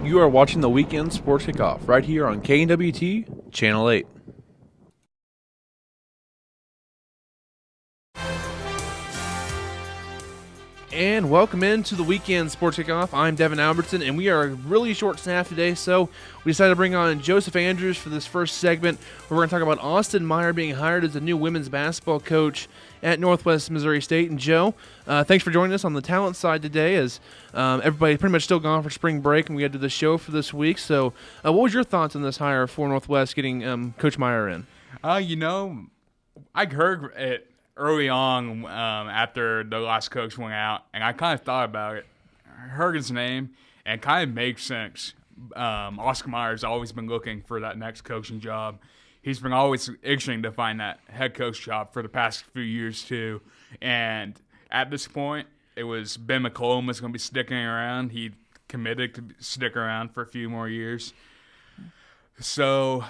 You are watching the Weekend Sports Kickoff right here on KNWT, Channel 8. And welcome into the Weekend Sports Kickoff. I'm Devin Albertson, and we are really short-staffed today, so we decided to bring on Joseph Andrews for this first segment, where we're going to talk about Austin Meyer being hired as the new women's basketball coach at Northwest Missouri State. And Joe, thanks for joining us on the talent side today, as everybody's pretty much still gone for spring break, and we had to do the show for this week. So what was your thoughts on this hire for Northwest getting Coach Meyer in? I heard it early on after the last coach went out, and I kind of thought about it. I heard his name, and it kind of makes sense. Oscar Meyer's always been looking for that next coaching job. He's been always itching to find that head coach job for the past few years too. And at this point, it was Ben McCollum was going to be sticking around. He committed to stick around for a few more years. So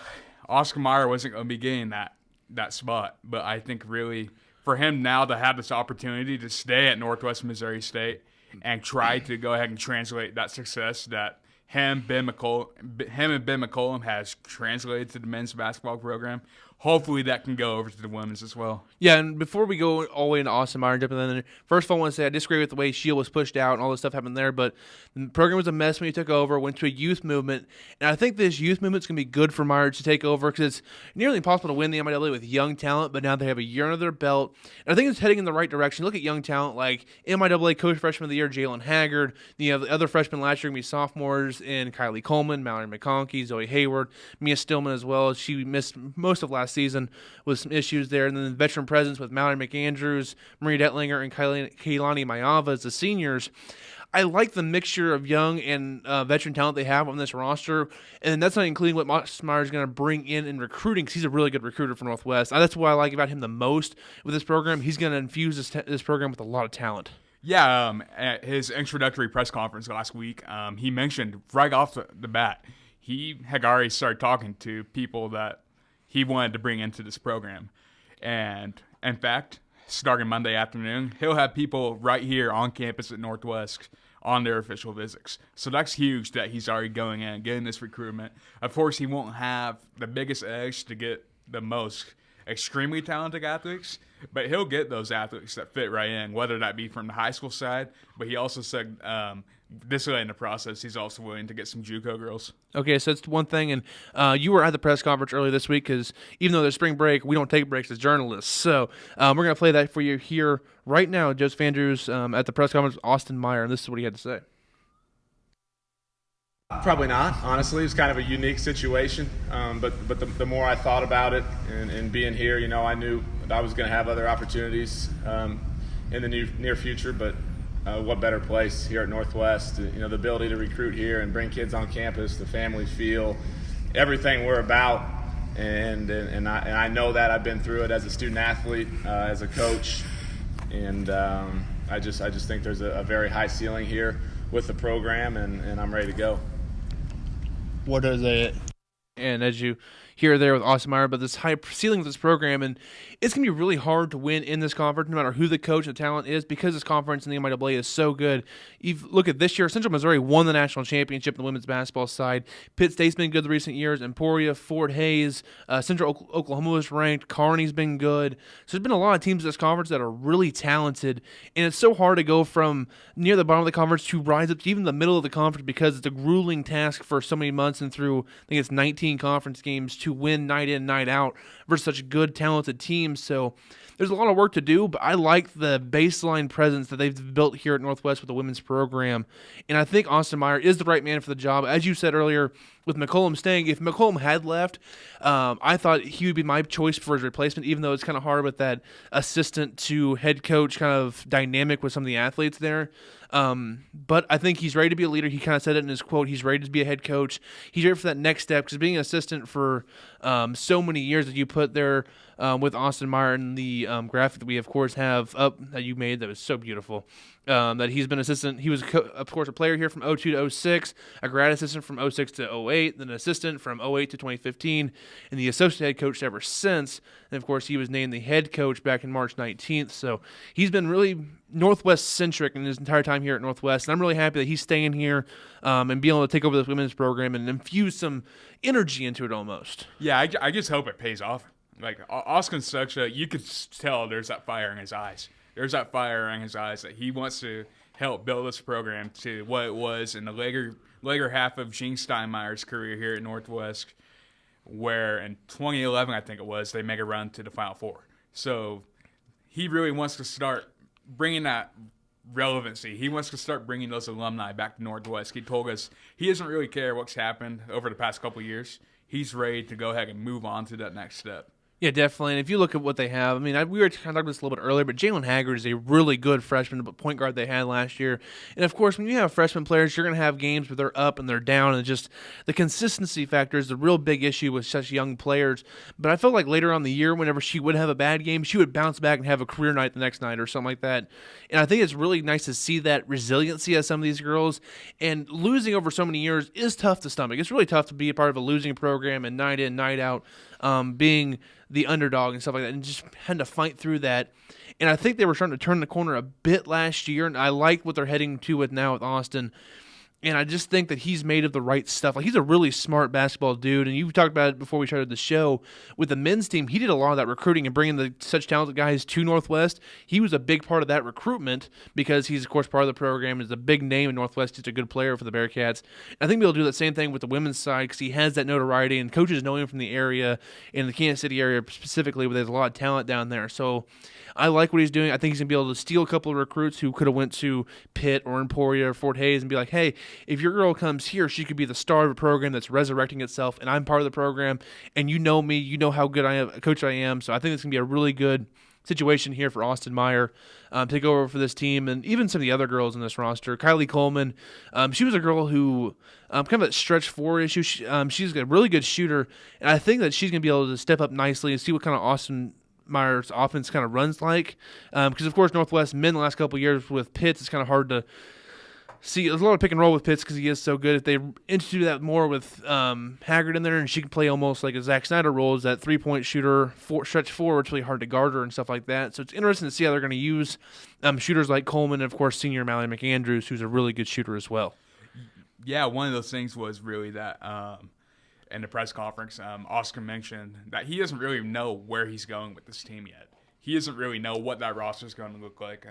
Oscar Meyer wasn't going to be getting that spot. But I think really for him now to have this opportunity to stay at Northwest Missouri State and try to go ahead and translate that success that him and Ben McCollum has translated to the men's basketball program. Hopefully that can go over to the women's as well. Yeah, and before we go all the way into Austin Meyer, jumping in there, first of all, I want to say I disagree with the way Shield was pushed out and all this stuff happened there, but the program was a mess when he took over, went to a youth movement, and I think this youth movement is going to be good for Meyer to take over because it's nearly impossible to win the MIAA with young talent, but now they have a year under their belt, and I think it's heading in the right direction. Look at young talent like MIAA Coach Freshman of the Year, Jalen Haggard. The other freshmen last year are going to be sophomores in Kylie Coleman, Mallory McConkey, Zoe Hayward, Mia Stillman as well. She missed most of last season with some issues there. And then the veteran presence with Mallory McAndrews, Marie Detlinger, and Kailani Mayava as the seniors. I like the mixture of young and veteran talent they have on this roster, and that's not including what Austin Meyer is going to bring in recruiting, because he's a really good recruiter for Northwest. That's what I like about him the most with this program. He's going to infuse this program with a lot of talent. Yeah, at his introductory press conference last week, he mentioned right off the bat, he had already started talking to people that he wanted to bring into this program. And, in fact, starting Monday afternoon, he'll have people right here on campus at Northwest on their official visits. So that's huge that he's already going in and getting this recruitment. Of course, he won't have the biggest edge to get the most extremely talented athletes, but he'll get those athletes that fit right in, whether that be from the high school side. But he also said this way in the process, he's also willing to get some JUCO girls. Okay, so that's one thing. And you were at the press conference earlier this week because even though there's spring break, we don't take breaks as journalists. So we're going to play that for you here right now. Joseph Andrews at the press conference with Austin Meyer, and this is what he had to say. Probably not, honestly. It's kind of a unique situation, but the more I thought about it and being here, I knew that I was going to have other opportunities in the near future, but what better place here at Northwest, the ability to recruit here and bring kids on campus, the family feel, everything we're about, and I know that I've been through it as a student athlete, as a coach, and I just think there's a very high ceiling here with the program, and I'm ready to go. What is it? And as you hear there with Austin Meyer, but this high ceiling of this program, and it's going to be really hard to win in this conference no matter who the coach and the talent is, because this conference in the MIAA is so good. You look at this year, Central Missouri won the national championship on the women's basketball side. Pitt State's been good the recent years. Emporia, Fort Hays, Central Oklahoma was ranked. Kearney's been good. So there's been a lot of teams in this conference that are really talented, and it's so hard to go from near the bottom of the conference to rise up to even the middle of the conference, because it's a grueling task for so many months and through, I think it's 19 conference games to win night in, night out versus such good, talented teams. So there's a lot of work to do, but I like the baseline presence that they've built here at Northwest with the women's program. And I think Austin Meyer is the right man for the job. As you said earlier, with McCollum staying, if McCollum had left, I thought he would be my choice for his replacement, even though it's kind of hard with that assistant to head coach kind of dynamic with some of the athletes there. But I think he's ready to be a leader. He kind of said it in his quote. He's ready to be a head coach. He's ready for that next step, because being an assistant for so many years that you put there with Austin Meyer and the graphic that we, of course, have up that you made that was so beautiful. That he's been assistant. He was, of course, a player here from 02 to 06, a grad assistant from 06 to 08, then an assistant from 08 to 2015, and the associate head coach ever since. And, of course, he was named the head coach back in March 19th. So he's been really Northwest-centric in his entire time here at Northwest, and I'm really happy that he's staying here and being able to take over this women's program and infuse some energy into it almost. Yeah, I just hope it pays off. Like, Austin's such a – you could tell there's that fire in his eyes. There's that fire in his eyes that he wants to help build this program to what it was in the later half of Gene Steinmeier's career here at Northwest, where in 2011, I think it was, they make a run to the Final Four. So he really wants to start bringing that relevancy. He wants to start bringing those alumni back to Northwest. He told us he doesn't really care what's happened over the past couple of years. He's ready to go ahead and move on to that next step. Yeah, definitely. And if you look at what they have, I mean, we were kind of talking about this a little bit earlier, but Jalen Haggard is a really good freshman point guard they had last year. And, of course, when you have freshman players, you're going to have games where they're up and they're down, and just the consistency factor is the real big issue with such young players. But I felt like later on in the year, whenever she would have a bad game, she would bounce back and have a career night the next night or something like that. And I think it's really nice to see that resiliency of some of these girls. And losing over so many years is tough to stomach. It's really tough to be a part of a losing program and night in, night out, being the underdog and stuff like that, and just had to fight through that. And I think they were starting to turn the corner a bit last year, and I like what they're heading to with now with Austin. And I just think that he's made of the right stuff. Like, he's a really smart basketball dude, and you talked about it before we started the show. With the men's team, he did a lot of that recruiting and bringing such talented guys to Northwest. He was a big part of that recruitment because he's, of course, part of the program. He's a big name in Northwest. He's a good player for the Bearcats. And I think he'll do that same thing with the women's side because he has that notoriety, and coaches know him from the area, in the Kansas City area specifically, where there's a lot of talent down there. So I like what he's doing. I think he's going to be able to steal a couple of recruits who could have went to Pitt or Emporia or Fort Hays and be like, hey, if your girl comes here, she could be the star of a program that's resurrecting itself, and I'm part of the program, and you know me, you know how good I am, a coach I am. So I think it's going to be a really good situation here for Austin Meyer take over for this team, and even some of the other girls in this roster. Kylie Coleman, she was a girl who kind of a stretch four issue. She's a really good shooter, and I think that she's going to be able to step up nicely and see what kind of Austin Meyer's offense kind of runs like, because of course Northwest men the last couple of years with Pitts, it's kind of hard to see. There's a lot of pick and roll with Pitts because he is so good. If they institute that more with Haggard in there, and she can play almost like a Zach Snyder role as that 3-point shooter, stretch forward, it's really hard to guard her and stuff like that. So it's interesting to see how they're going to use shooters like Coleman and, of course, senior Mallory McAndrews, who's a really good shooter as well. Yeah, one of those things was really that in the press conference, Oscar mentioned that he doesn't really know where he's going with this team yet. He doesn't really know what that roster is going to look like.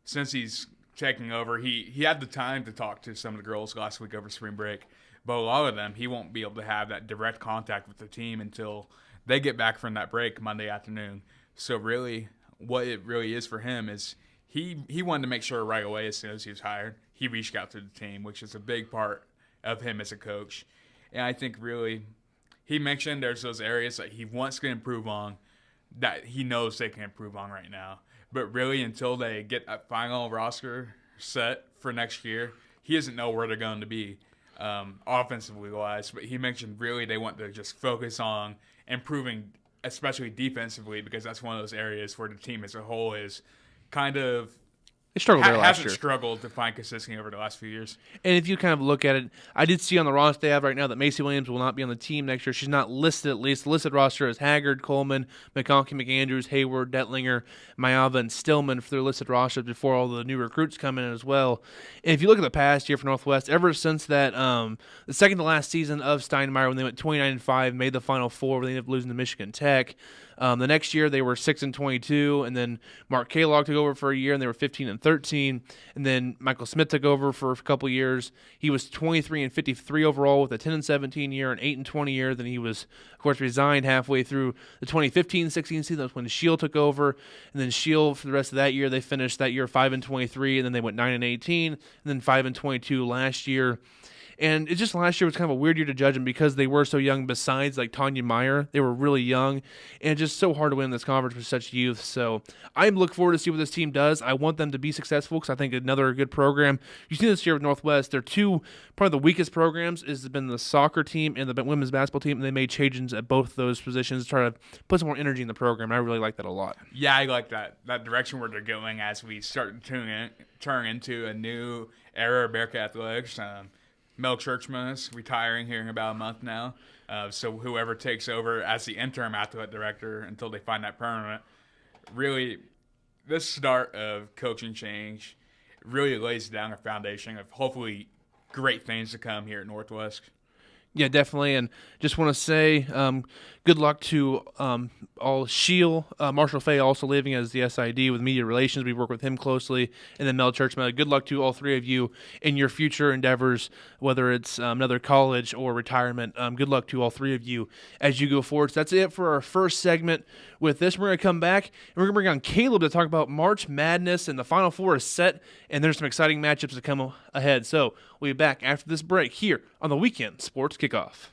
Since he's taking over, he had the time to talk to some of the girls last week over spring break, but a lot of them, he won't be able to have that direct contact with the team until they get back from that break Monday afternoon. So really, what it really is for him is he wanted to make sure right away as soon as he was hired, he reached out to the team, which is a big part of him as a coach. And I think really he mentioned there's those areas that he wants to improve on that he knows they can improve on right now. But really, until they get that final roster set for next year, he doesn't know where they're going to be offensively wise. But he mentioned really they want to just focus on improving, especially defensively, because that's one of those areas where the team as a whole is kind of They struggled there last year. Hasn't struggled to find consistency over the last few years. And if you kind of look at it, I did see on the roster they have right now that Macy Williams will not be on the team next year. She's not listed, at least. The listed roster is Haggard, Coleman, McConkey, McAndrews, Hayward, Detlinger, Mayava, and Stillman for their listed rosters before all the new recruits come in as well. And if you look at the past year for Northwest, ever since that the second to last season of Steinmeier when they went 29-5, made the Final Four, where they ended up losing to Michigan Tech. The next year they were 6-22, and then Mark Kalog took over for a year, and they were 15-13. And then Michael Smith took over for a couple years. He was 23-53 overall with a 10-17 year, an 8-20 year. Then he was, of course, resigned halfway through the 2015-16 season. That's when Shield took over, and then Shield for the rest of that year they finished that year 5-23, and then they went 9-18, and then 5-22 last year. And it just last year was kind of a weird year to judge them because they were so young. Besides like Tanya Meyer, they were really young, and just so hard to win this conference with such youth. So I'm looking forward to see what this team does. I want them to be successful because I think another good program. You've seen this year with Northwest. They're probably the weakest programs has been the soccer team and the women's basketball team, and they made changes at both those positions to try to put some more energy in the program. And I really like that a lot. Yeah, I like that direction where they're going as we start to turn into a new era of Bearcat athletics. Mel Churchman is retiring here in about a month now. So whoever takes over as the interim athletic director until they find that permanent, really, this start of coaching change really lays down a foundation of hopefully great things to come here at Northwest. Yeah, definitely, and just want to say good luck to all Shield, Marshall Fay also leaving as the SID with media relations. We work with him closely, and then Mel Churchman. Good luck to all three of you in your future endeavors, whether it's another college or retirement. Good luck to all three of you as you go forward. So that's it for our first segment with this. We're going to come back, and we're going to bring on Caleb to talk about March Madness, and the Final Four is set, and there's some exciting matchups to come ahead. So we'll be back after this break here on the Weekend Sports Kickoff.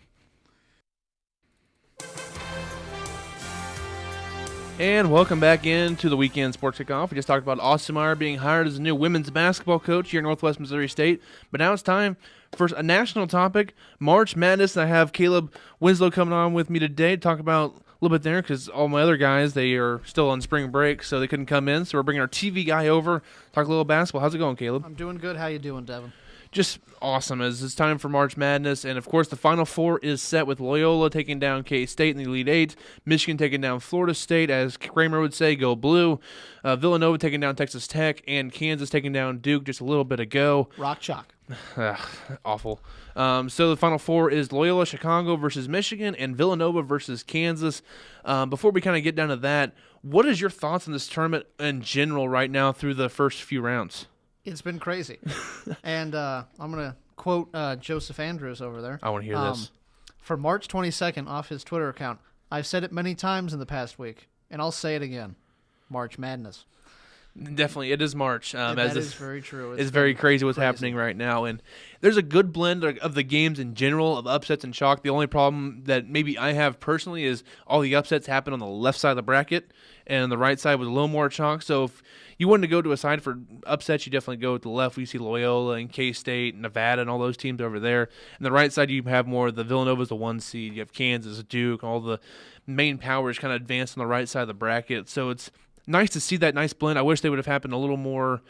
And welcome back into the Weekend Sports Kickoff. We just talked about Austin Meyer being hired as the new women's basketball coach here at Northwest Missouri State. But now it's time for a national topic, March Madness. I have Caleb Winslow coming on with me today to talk about a little bit there because all my other guys, they are still on spring break, so they couldn't come in. So we're bringing our TV guy over, talk a little basketball. How's it going, Caleb? I'm doing good. How you doing, Devin? Just awesome as it's time for March Madness. And, of course, the Final Four is set with Loyola taking down K-State in the Elite Eight, Michigan taking down Florida State, as Kramer would say, go blue, Villanova taking down Texas Tech, and Kansas taking down Duke just a little bit ago. Rock chalk. Awful. So the Final Four is Loyola Chicago versus Michigan and Villanova versus Kansas. Before we kind of get down to that, what is your thoughts on this tournament in general right now through the first few rounds? It's been crazy. And I'm going to quote Joseph Andrews over there. I want to hear this. For March 22nd off his Twitter account, I've said it many times in the past week, and I'll say it again. March Madness. Definitely, it is March. That is very true. It's very crazy what's happening right now. And there's a good blend of the games in general, of upsets and chalk. The only problem that maybe I have personally is all the upsets happen on the left side of the bracket, and the right side was a little more chalk. So if you wanted to go to a side for upsets, you definitely go with the left. We see Loyola and K-State, Nevada, and all those teams over there. And the right side, you have more. The Villanova's the 1 seed. You have Kansas, Duke, all the main powers kind of advanced on the right side of the bracket. So it's nice to see that nice blend. I wish they would have happened a little more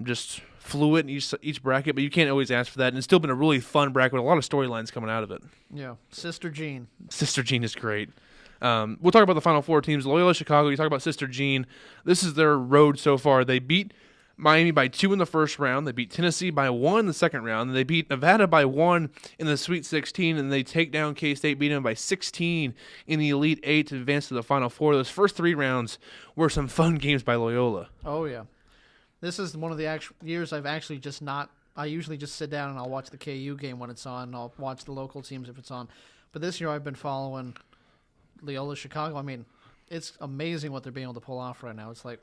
just fluid in each bracket, but you can't always ask for that. And it's still been a really fun bracket with a lot of storylines coming out of it. Yeah, Sister Jean. Sister Jean is great. We'll talk about the Final Four teams. Loyola Chicago, you talk about Sister Jean. This is their road so far. They beat Miami by 2 in the first round. They beat Tennessee by 1 in the second round. And they beat Nevada by 1 in the Sweet 16. And they take down K-State, beat them by 16 in the Elite 8 to advance to the Final Four. Those first 3 rounds were some fun games by Loyola. Oh, yeah. This is one of the years I've actually just not – I usually just sit down and I'll watch the KU game when it's on. And I'll watch the local teams if it's on. But this year I've been following Loyola Chicago. I mean, it's amazing what they're being able to pull off right now. It's like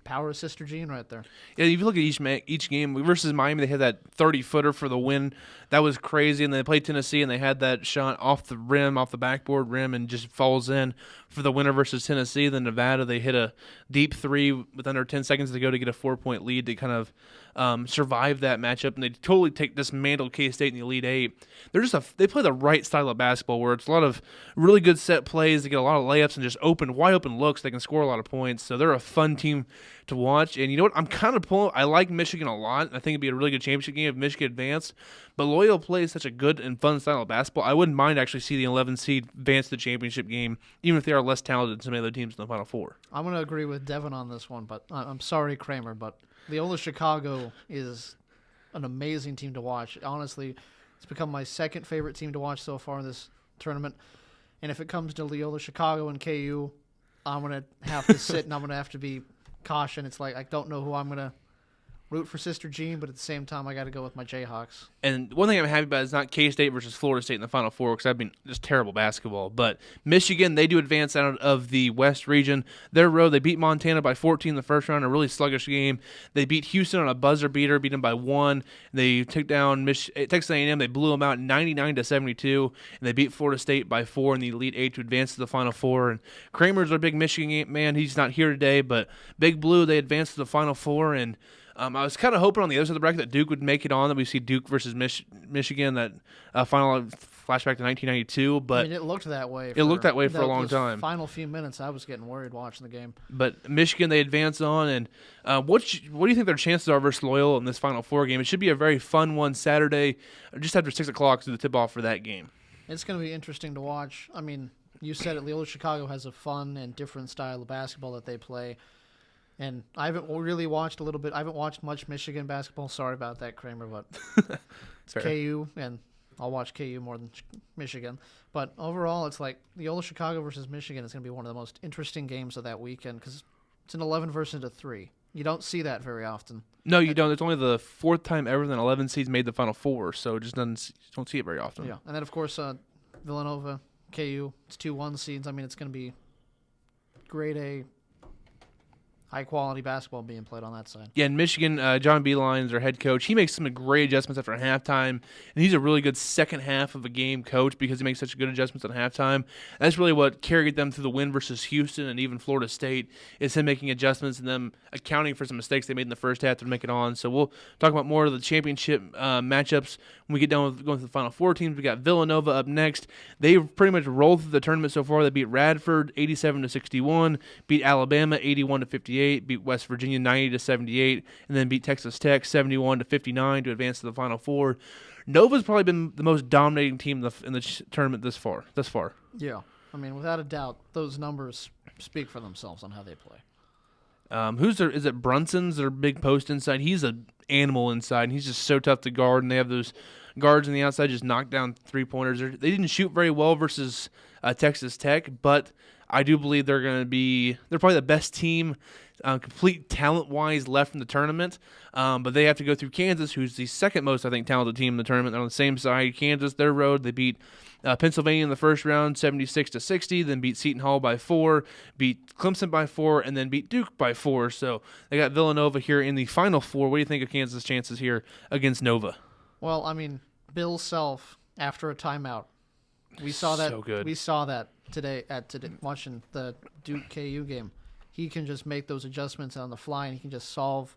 power of Sister Jean right there. Yeah, if you look at each game versus Miami, they had that 30-footer for the win. That was crazy. And they played Tennessee, and they had that shot off the rim, off the backboard rim, and just falls in for the winner versus Tennessee. Then Nevada, they hit a deep 3 with under 10 seconds to go to get a 4-point lead to kind of survive that matchup, and they totally dismantle K-State in the Elite 8. They play the right style of basketball where it's a lot of really good set plays. They get a lot of layups and just wide open looks. They can score a lot of points, so they're a fun team to watch. And you know what? I'm kind of pulling. I like Michigan a lot. I think it'd be a really good championship game if Michigan advanced. But Loyola plays such a good and fun style of basketball. I wouldn't mind actually see the 11 seed advance to the championship game, even if they are less talented than some other teams in the Final Four. I'm going to agree with Devin on this one, but I'm sorry, Kramer, but Loyola Chicago is an amazing team to watch. Honestly, it's become my second favorite team to watch so far in this tournament. And if it comes to Loyola Chicago and KU, I'm going to have to sit and I'm going to have to be caution. It's like I don't know who I'm going to root for Sister Jean, but at the same time, I got to go with my Jayhawks. And one thing I'm happy about is not K-State versus Florida State in the Final Four, because that'd been just terrible basketball. But Michigan, they do advance out of the West region. Their road, they beat Montana by 14 in the first round, a really sluggish game. They beat Houston on a buzzer beater, beat them by 1. They took down Texas A&M. They blew them out 99-72, and they beat Florida State by 4 in the Elite Eight to advance to the Final Four. And Kramer's our big Michigan man. He's not here today, but Big Blue, they advanced to the Final Four, and I was kind of hoping on the other side of the bracket that Duke would make it on, that we see Duke versus Michigan, that final flashback to 1992. But I mean, it looked that way. It looked that way for a long time. Final few minutes, I was getting worried watching the game. But Michigan, they advance on, and what do you think their chances are versus Loyola in this Final Four game? It should be a very fun one Saturday, just after 6 o'clock to the tip-off for that game. It's going to be interesting to watch. I mean, you said it, Loyola Chicago has a fun and different style of basketball that they play. And I haven't really watched a little bit. I haven't watched much Michigan basketball. Sorry about that, Kramer, but it's KU, and I'll watch KU more than Michigan. But overall, it's like Loyola Chicago versus Michigan is going to be one of the most interesting games of that weekend because it's an 11 versus a 3. You don't see that very often. No, you don't. It's only the 4th time ever that 11 seeds made the Final Four, so it just don't see it very often. Yeah, and then, of course, Villanova, KU, it's 2-1 seeds. I mean, it's going to be grade A, high-quality basketball being played on that side. Yeah, in Michigan, John Beeline's their head coach. He makes some great adjustments after halftime, and he's a really good second half of a game coach because he makes such good adjustments at halftime. That's really what carried them to the win versus Houston and even Florida State, is him making adjustments and them accounting for some mistakes they made in the first half to make it on. So we'll talk about more of the championship matchups when we get done with going to the Final Four teams. We got Villanova up next. They've pretty much rolled through the tournament so far. They beat Radford 87-61, beat Alabama 81-58. Beat West Virginia 90-78, and then beat Texas Tech 71-59 to advance to the Final Four. Nova's probably been the most dominating team in the tournament thus far. Yeah, I mean, without a doubt, those numbers speak for themselves on how they play. Is it Brunson's their big post inside? He's an animal inside, and he's just so tough to guard, and they have those guards on the outside just knock down three-pointers. They didn't shoot very well versus Texas Tech, but I do believe they're probably the best team complete talent-wise left in the tournament, but they have to go through Kansas, who's the second most, I think, talented team in the tournament. They're on the same side. Kansas, their road, they beat Pennsylvania in the first round 76-60, then beat Seton Hall by 4, beat Clemson by 4, and then beat Duke by 4. So they got Villanova here in the Final Four. What do you think of Kansas' chances here against Nova? Well, I mean, Bill Self, after a timeout, we saw that. So good. We saw that today watching the Duke KU game. He can just make those adjustments on the fly, and he can just solve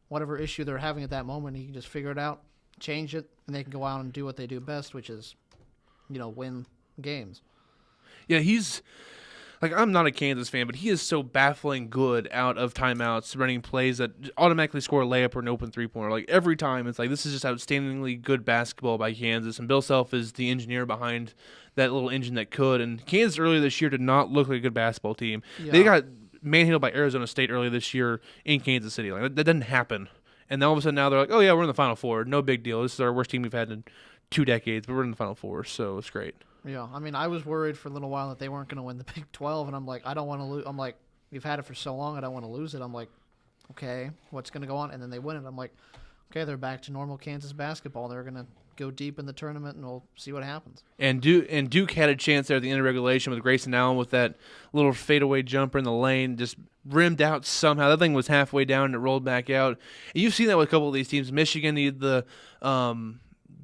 whatever issue they're having at that moment. He can just figure it out, change it, and they can go out and do what they do best, which is, win games. Yeah, he's I'm not a Kansas fan, but he is so baffling good out of timeouts, running plays that automatically score a layup or an open three-pointer. Every time, it's this is just outstandingly good basketball by Kansas, and Bill Self is the engineer behind that little engine that could. And Kansas earlier this year did not look like a good basketball team. Yeah. They got manhandled by Arizona State earlier this year in Kansas City. That didn't happen. And then all of a sudden now they're like, oh yeah, we're in the Final Four. No big deal. This is our worst team we've had in 2 decades, but we're in the Final Four, so it's great. Yeah, I mean, I was worried for a little while that they weren't going to win the Big 12, and I'm like, I don't want to lose. I'm like, we've had it for so long, I don't want to lose it. I'm like, okay, what's going to go on? And then they win it. I'm like, okay, they're back to normal Kansas basketball. They're going to go deep in the tournament, and we'll see what happens. And Duke had a chance there at the end of regulation with Grayson Allen with that little fadeaway jumper in the lane, just rimmed out somehow. That thing was halfway down and it rolled back out. And you've seen that with a couple of these teams. Michigan needed the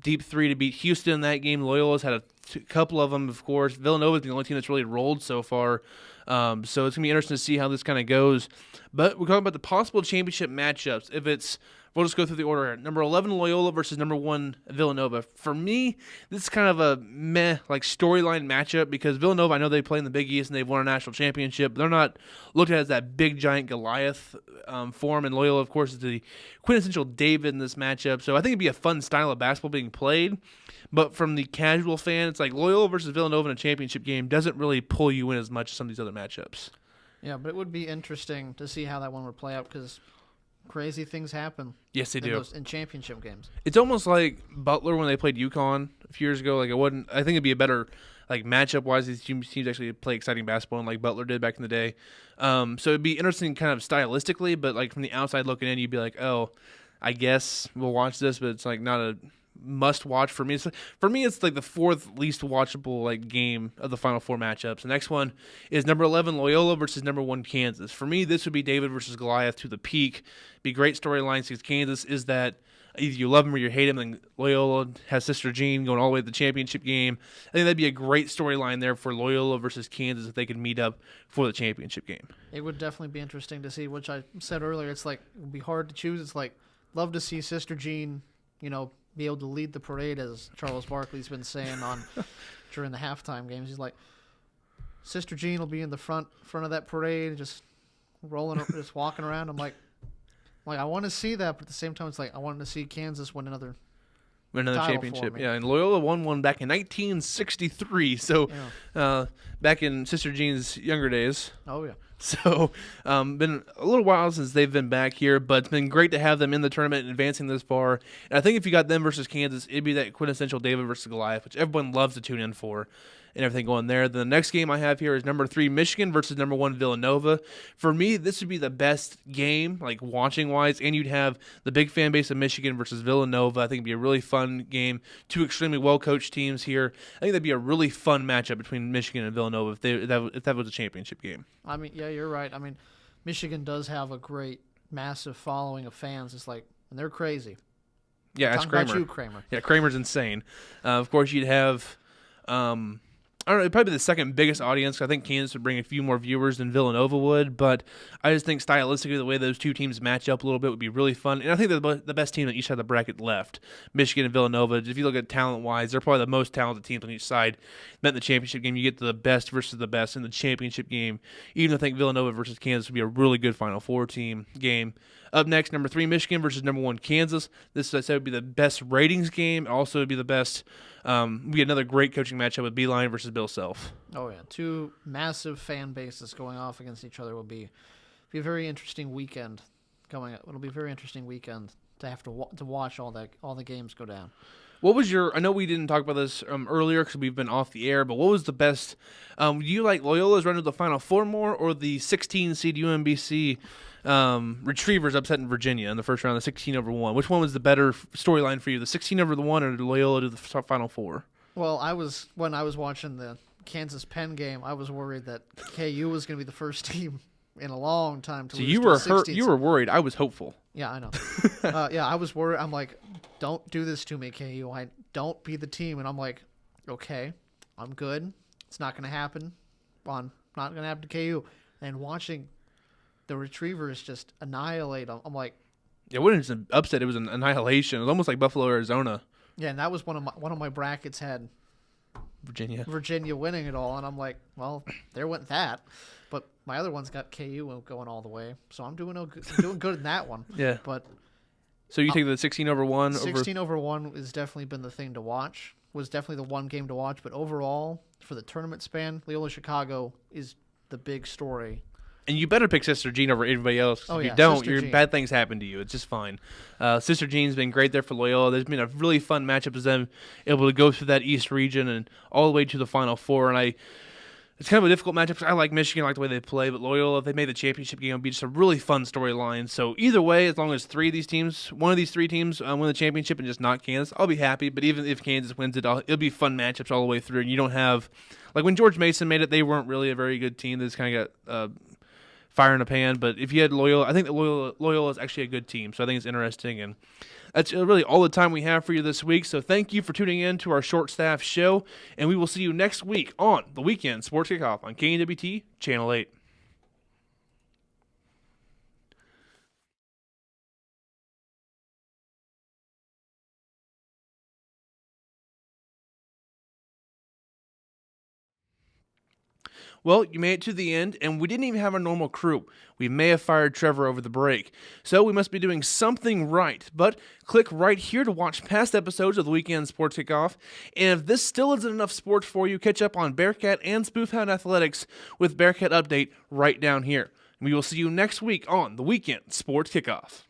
deep three to beat Houston in that game. Loyola's had a couple of them, of course. Villanova's the only team that's really rolled so far. So it's going to be interesting to see how this kind of goes. But we're talking about the possible championship matchups. We'll just go through the order here. Number 11, Loyola versus number 1, Villanova. For me, this is kind of a storyline matchup because Villanova, I know they play in the Big East and they've won a national championship. But they're not looked at as that big, giant Goliath form. And Loyola, of course, is the quintessential David in this matchup. So I think it'd be a fun style of basketball being played. But from the casual fan, it's like Loyola versus Villanova in a championship game doesn't really pull you in as much as some of these other matchups. Yeah, but it would be interesting to see how that one would play out because crazy things happen. Yes, they do. In championship games. It's almost like Butler when they played UConn a few years ago. I think it'd be a better like matchup wise, these teams actually play exciting basketball, like Butler did back in the day. So it'd be interesting, kind of stylistically, but like from the outside looking in, you'd be like, oh, I guess we'll watch this, but it's like not a must watch for me. For me, it's like the fourth least watchable like game of the Final Four matchups. The next one is number 11 Loyola versus number 1 Kansas. For me, this would be David versus Goliath to the peak. Be great storylines because Kansas is that either you love him or you hate him. And Loyola has Sister Jean going all the way to the championship game. I think that'd be a great storyline there for Loyola versus Kansas if they could meet up for the championship game. It would definitely be interesting to see, which I said earlier. It's like it would be hard to choose. It's like love to see Sister Jean, be able to lead the parade, as Charles Barkley's been saying during the halftime games. He's like, Sister Jean will be in the front of that parade, just just walking around. I'm like, I want to see that, but at the same time, it's like I wanted to see Kansas win another championship. Yeah, and Loyola won one back in 1963. So back in Sister Jean's younger days. Oh yeah. So, been a little while since they've been back here, but it's been great to have them in the tournament and advancing this far. And I think if you got them versus Kansas, it'd be that quintessential David versus Goliath, which everyone loves to tune in for, and everything going there. The next game I have here is number 3 Michigan versus number 1 Villanova. For me, this would be the best game, like watching-wise, and you'd have the big fan base of Michigan versus Villanova. I think it'd be a really fun game. 2 extremely well-coached teams here. I think that'd be a really fun matchup between Michigan and Villanova if that was a championship game. I mean, yeah, you're right. I mean, Michigan does have a great, massive following of fans. It's like, and they're crazy. Yeah, that's Kramer. About you, Kramer. Yeah, Kramer's insane. Of course, you'd have I don't know, it'd probably be the second biggest audience. I think Kansas would bring a few more viewers than Villanova would, but I just think stylistically the way those two teams match up a little bit would be really fun. And I think they're the best team on each side of the bracket left, Michigan and Villanova. If you look at talent-wise, they're probably the most talented teams on each side. Then in the championship game, you get to the best versus the best in the championship game. Even I think Villanova versus Kansas would be a really good Final Four team game. Up next, number 3 Michigan versus number 1 Kansas. This, I said, would be the best ratings game. Also, would be the best. Be another great coaching matchup with Beeline versus Bill Self. Oh yeah, 2 massive fan bases going off against each other will be a very interesting weekend coming up. It'll be a very interesting weekend to have to watch all the games go down. What was your? I know we didn't talk about this earlier because we've been off the air. But what was the best? Do you like Loyola's run to the Final Four more, or the 16 seed UMBC Retrievers upsetting Virginia in the first round, the 16-1? Which one was the better storyline for you, the 16-1 or the Loyola to the Final Four? Well, when I was watching the Kansas Penn game, I was worried that KU was going to be the first team in a long time to lose. So you were hurt. You were worried. I was hopeful. Yeah, I know. Yeah, I was worried. I'm like, don't do this to me, KU. Don't be the team. And I'm like, okay, I'm good. It's not going to happen. Not going to happen to KU. And watching the Retrievers just annihilate them, I'm like, yeah, it wasn't just an upset. It was an annihilation. It was almost like Buffalo, Arizona. Yeah, and that was one of my brackets had Virginia winning it all, and I'm like, well, there went that. But my other one's got KU going all the way, so I'm doing good in that one. Yeah. But so you take the 16-1? 16-1 has definitely been the thing to watch. Was definitely the one game to watch. But overall, for the tournament span, Loyola Chicago is the big story. And you better pick Sister Jean over everybody else. Oh, if yeah, you don't, Sister Jean. Bad things happen to you. It's just fine. Sister Jean's been great there for Loyola. There's been a really fun matchup as them able to go through that East region and all the way to the Final Four. And it's kind of a difficult matchup because I like Michigan, I like the way they play. But Loyola, if they made the championship game, it would be just a really fun storyline. So either way, as long as one of these three teams win the championship and just not Kansas, I'll be happy. But even if Kansas wins it, it'll be fun matchups all the way through. And you don't have, like when George Mason made it, they weren't really a very good team. They just kind of got fire in a pan. But if you had Loyola, I think that Loyola is actually a good team. So I think it's interesting. And that's really all the time we have for you this week. So thank you for tuning in to our short staff show. And we will see you next week on the Weekend Sports Kickoff on KNWT Channel 8. Well, you made it to the end, and we didn't even have our normal crew. We may have fired Trevor over the break, so we must be doing something right. But click right here to watch past episodes of the Weekend Sports Kickoff. And if this still isn't enough sports for you, catch up on Bearcat and Spoofhound Athletics with Bearcat Update right down here. We will see you next week on the Weekend Sports Kickoff.